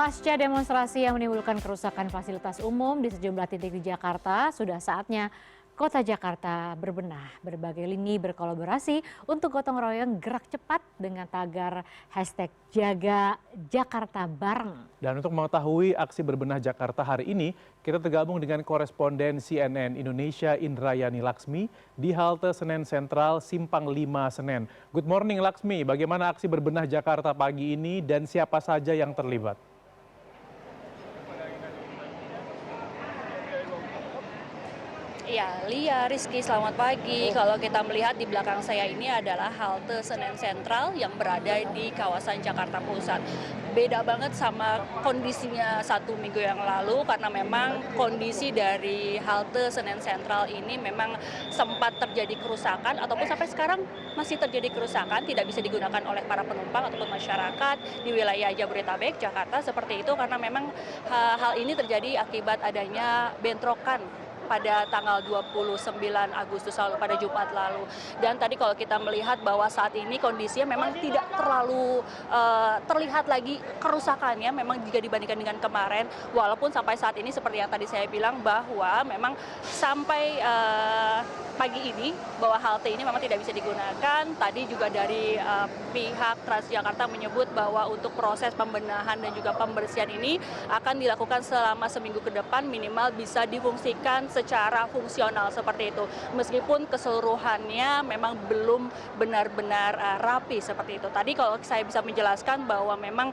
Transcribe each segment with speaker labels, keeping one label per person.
Speaker 1: Pasca demonstrasi yang menimbulkan kerusakan fasilitas umum di sejumlah titik di Jakarta, sudah saatnya Kota Jakarta berbenah. Berbagai lini berkolaborasi untuk gotong royong gerak cepat dengan tagar #Jaga Jakarta Bareng.
Speaker 2: Dan untuk mengetahui aksi berbenah Jakarta hari ini, kita tergabung dengan koresponden CNN Indonesia Indrayani Laksmi di halte Senen Sentral Simpang 5 Senen. Good morning Laksmi, bagaimana aksi berbenah Jakarta pagi ini dan siapa saja yang terlibat?
Speaker 3: Iya, Lia, Rizky, selamat pagi. Kalau kita melihat di belakang saya ini adalah halte Senen Sentral yang berada di kawasan Jakarta Pusat. Beda banget sama kondisinya 1 minggu yang lalu karena memang kondisi dari halte Senen Sentral ini memang sempat terjadi kerusakan ataupun sampai sekarang masih terjadi kerusakan, tidak bisa digunakan oleh para penumpang ataupun masyarakat di wilayah Jabodetabek, Jakarta seperti itu karena memang hal ini terjadi akibat adanya bentrokan pada tanggal 29 Agustus lalu, pada Jumat lalu. Dan tadi kalau kita melihat bahwa saat ini kondisinya memang tidak terlalu terlihat lagi kerusakannya memang jika dibandingkan dengan kemarin, walaupun sampai saat ini seperti yang tadi saya bilang bahwa memang sampai pagi ini bahwa halte ini memang tidak bisa digunakan. Tadi juga dari pihak Transjakarta menyebut bahwa untuk proses pembenahan dan juga pembersihan ini akan dilakukan selama seminggu ke depan, minimal bisa difungsikan secara fungsional seperti itu. Meskipun keseluruhannya memang belum benar-benar rapi seperti itu. Tadi kalau saya bisa menjelaskan bahwa memang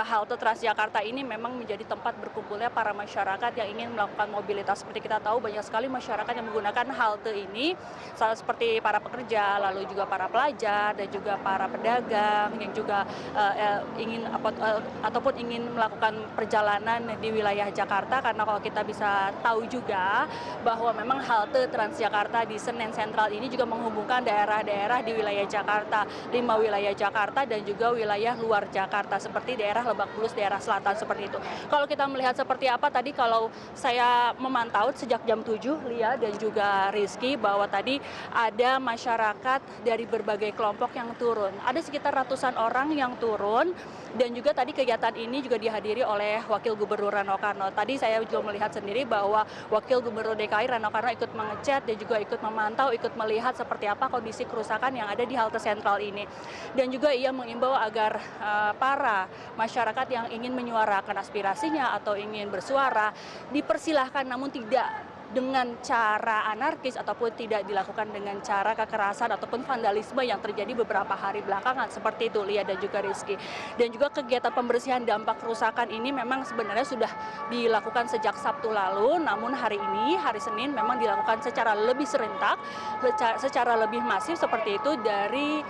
Speaker 3: halte Transjakarta ini memang menjadi tempat berkumpulnya para masyarakat yang ingin melakukan mobilitas. Seperti kita tahu banyak sekali masyarakat yang menggunakan halte ini, seperti para pekerja, lalu juga para pelajar dan juga para pedagang yang juga ingin ataupun ingin melakukan perjalanan di wilayah Jakarta. Karena kalau kita bisa tahu juga bahwa memang halte Transjakarta di Senen Sentral ini juga menghubungkan daerah-daerah di wilayah Jakarta, 5 wilayah Jakarta dan juga wilayah luar Jakarta seperti daerah Lebak Bulus, daerah selatan seperti itu. Kalau kita melihat seperti apa tadi kalau saya memantau sejak jam 7, Lia dan juga Rizky, bahwa tadi ada masyarakat dari berbagai kelompok yang turun. Ada sekitar ratusan orang yang turun. Dan juga tadi kegiatan ini juga dihadiri oleh Wakil Gubernur Rano Karno. Tadi saya juga melihat sendiri bahwa Wakil Gubernur DKI Rano Karno ikut mengecek dan juga ikut memantau, ikut melihat seperti apa kondisi kerusakan yang ada di halte sentral ini. Dan juga ia mengimbau agar para masyarakat yang ingin menyuarakan aspirasinya atau ingin bersuara dipersilahkan, namun tidak dengan cara anarkis ataupun tidak dilakukan dengan cara kekerasan ataupun vandalisme yang terjadi beberapa hari belakangan seperti itu, Lia dan juga Rizky. Dan juga kegiatan pembersihan dampak kerusakan ini memang sebenarnya sudah dilakukan sejak Sabtu lalu, namun hari ini, hari Senin memang dilakukan secara lebih serentak, secara lebih masif seperti itu dari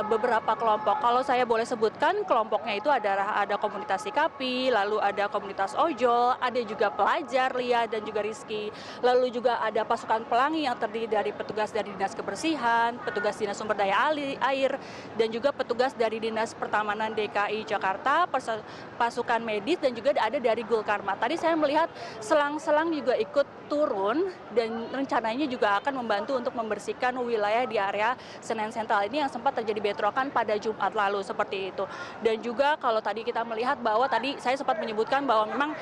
Speaker 3: beberapa kelompok. Kalau saya boleh sebutkan kelompoknya itu ada komunitas Sikapi, lalu ada komunitas ojol, ada juga pelajar, Lia dan juga Rizky. Lalu juga ada pasukan pelangi yang terdiri dari petugas dari Dinas Kebersihan, petugas Dinas Sumber Daya Air, dan juga petugas dari Dinas Pertamanan DKI Jakarta, pasukan medis, dan juga ada dari Gulkarmat. Tadi saya melihat selang-selang juga ikut turun dan rencananya juga akan membantu untuk membersihkan wilayah di area Senen Sentral ini yang sempat terjadi bentrokan pada Jumat lalu seperti itu. Dan juga kalau tadi kita melihat bahwa tadi saya sempat menyebutkan bahwa memang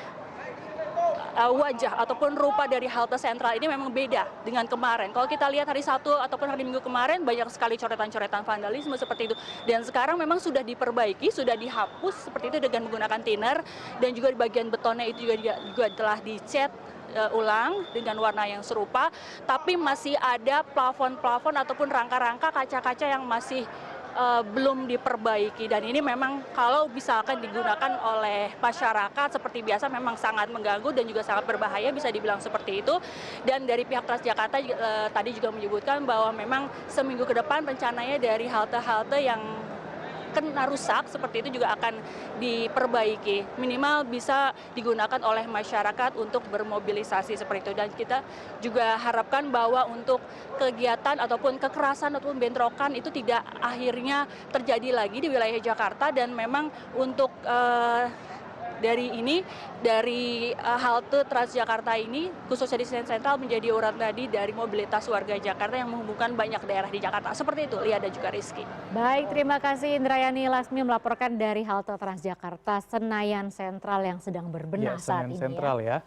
Speaker 3: wajah ataupun rupa dari halte sentral ini memang beda dengan kemarin. Kalau kita lihat hari Sabtu ataupun hari Minggu kemarin banyak sekali coretan-coretan vandalisme seperti itu. Dan sekarang memang sudah diperbaiki, sudah dihapus seperti itu dengan menggunakan thinner, dan juga di bagian betonnya itu juga telah dicat ulang dengan warna yang serupa, tapi masih ada plafon-plafon ataupun rangka-rangka kaca-kaca yang masih belum diperbaiki. Dan ini memang kalau misalkan digunakan oleh masyarakat seperti biasa memang sangat mengganggu dan juga sangat berbahaya, bisa dibilang seperti itu. Dan dari pihak Transjakarta tadi juga menyebutkan bahwa memang seminggu ke depan rencananya dari halte-halte yang kena rusak seperti itu juga akan diperbaiki, minimal bisa digunakan oleh masyarakat untuk bermobilisasi seperti itu. Dan kita juga harapkan bahwa untuk kegiatan ataupun kekerasan ataupun bentrokan itu tidak akhirnya terjadi lagi di wilayah Jakarta. Dan memang untuk dari halte Transjakarta ini, khususnya di Senen Sentral, menjadi urat nadi dari mobilitas warga Jakarta yang menghubungkan banyak daerah di Jakarta. Seperti itu, Lia dan juga Rizky.
Speaker 1: Baik, terima kasih Indrayani Laksmi melaporkan dari halte Transjakarta Senayan Sentral yang sedang berbenah
Speaker 2: Ya,
Speaker 1: saat
Speaker 2: Senen
Speaker 1: ini.
Speaker 2: Sentral ya.